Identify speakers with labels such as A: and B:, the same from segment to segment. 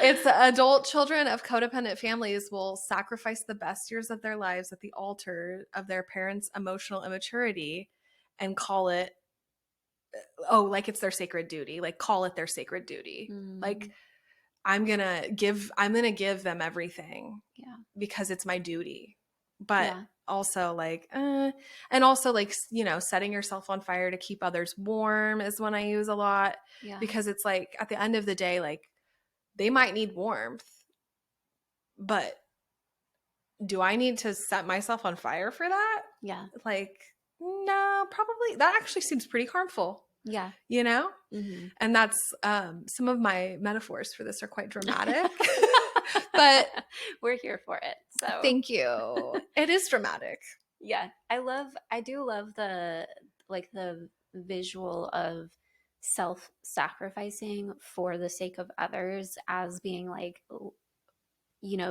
A: It's adult children of codependent families will sacrifice the best years of their lives at the altar of their parents' emotional immaturity and call it, oh, like it's their sacred duty. Like call it their sacred duty. Like I'm gonna give them everything
B: Yeah.
A: because it's my duty. But
B: Yeah.
A: also like, and also like, setting yourself on fire to keep others warm is one I use a lot
B: Yeah.
A: because it's like at the end of the day, like they might need warmth, but do I need to set myself on fire for that?
B: Yeah.
A: Like, no, probably that actually seems pretty harmful,
B: Yeah. Mm-hmm.
A: And that's some of my metaphors for this are quite dramatic, but
B: we're here for it. So
A: thank you. It is dramatic.
B: yeah, I do love the visual of self-sacrificing for the sake of others as being like,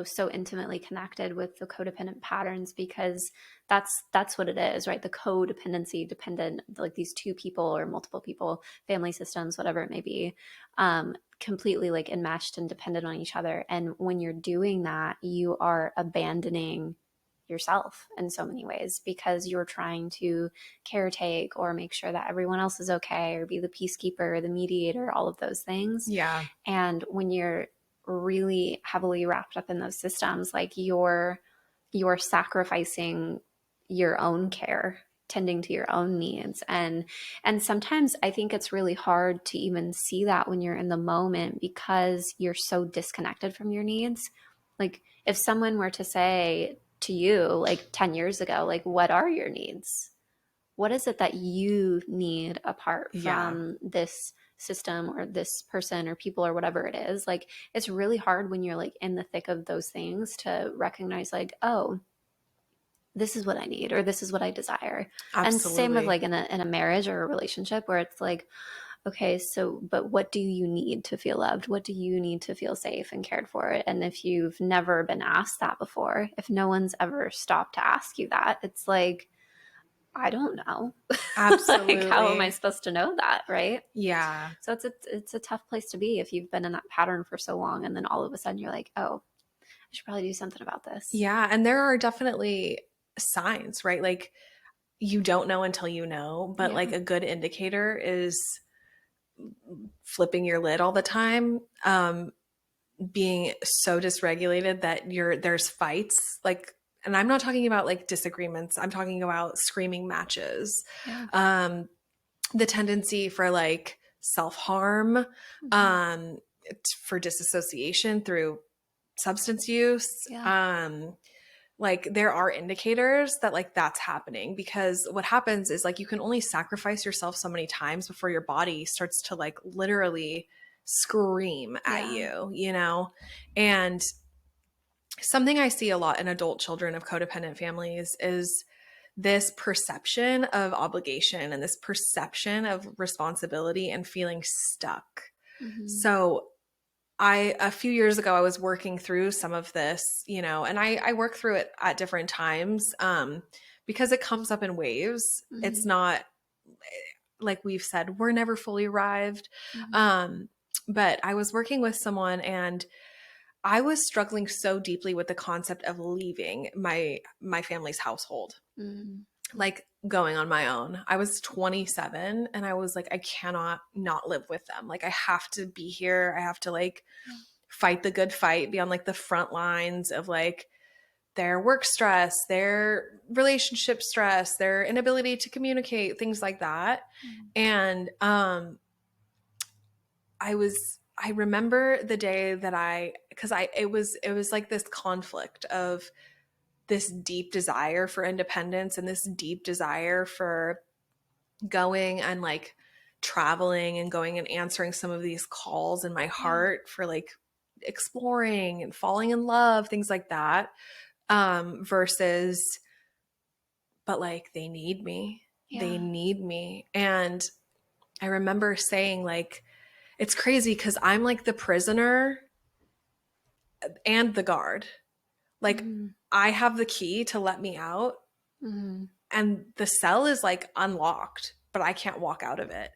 B: so intimately connected with the codependent patterns, because that's what it is, right? The codependency, dependent, like these two people or multiple people, family systems, whatever it may be, completely like enmeshed and dependent on each other. And when you're doing that, you are abandoning yourself in so many ways because you're trying to caretake or make sure that everyone else is okay or be the peacekeeper, the mediator, all of those things.
A: Yeah.
B: And when you're really heavily wrapped up in those systems, like you're sacrificing your own care, tending to your own needs. And sometimes I think it's really hard to even see that when you're in the moment because you're so disconnected from your needs. Like if someone were to say to you like 10 years ago, like, what are your needs? What is it that you need apart from this system or this person or people or whatever it is? Like, it's really hard when you're like in the thick of those things to recognize like, oh, this is what I need or this is what I desire.
A: Absolutely.
B: And same with like in a marriage or a relationship where it's like, okay, so but what do you need to feel loved? What do you need to feel safe and cared for? And if you've never been asked that before, if no one's ever stopped to ask you that, it's like, I don't know.
A: Absolutely.
B: Like, how am I supposed to know that, right?
A: Yeah.
B: So it's a tough place to be if you've been in that pattern for so long, and then all of a sudden you're like, oh, I should probably do something about this.
A: Yeah, and there are definitely signs, right? Like you don't know until you know, but like a good indicator is flipping your lid all the time, being so dysregulated that there's fights, like, and I'm not talking about like disagreements, I'm talking about screaming matches. The tendency for like self-harm, for disassociation through substance use. Like there are indicators that like that's happening, because what happens is like you can only sacrifice yourself so many times before your body starts to like literally scream at you. And something I see a lot in adult children of codependent families is this perception of obligation and this perception of responsibility and feeling stuck. So a few years ago, I was working through some of this, and I work through it at different times, because it comes up in waves. It's not, like we've said, we're never fully arrived. But I was working with someone and I was struggling so deeply with the concept of leaving my family's household. Like going on my own. I was 27 and I was like, I cannot not live with them. Like I have to be here. I have to like fight the good fight, be on like the front lines of like their work stress, their relationship stress, their inability to communicate, things like that. And I remember the day that it was like this conflict of this deep desire for independence and this deep desire for going and like traveling and going and answering some of these calls in my heart for like exploring and falling in love, things like that, versus, but like they need me. They need me. And I remember saying like, it's crazy because I'm like the prisoner and the guard. Like I have the key to let me out, and the cell is like unlocked, but I can't walk out of it.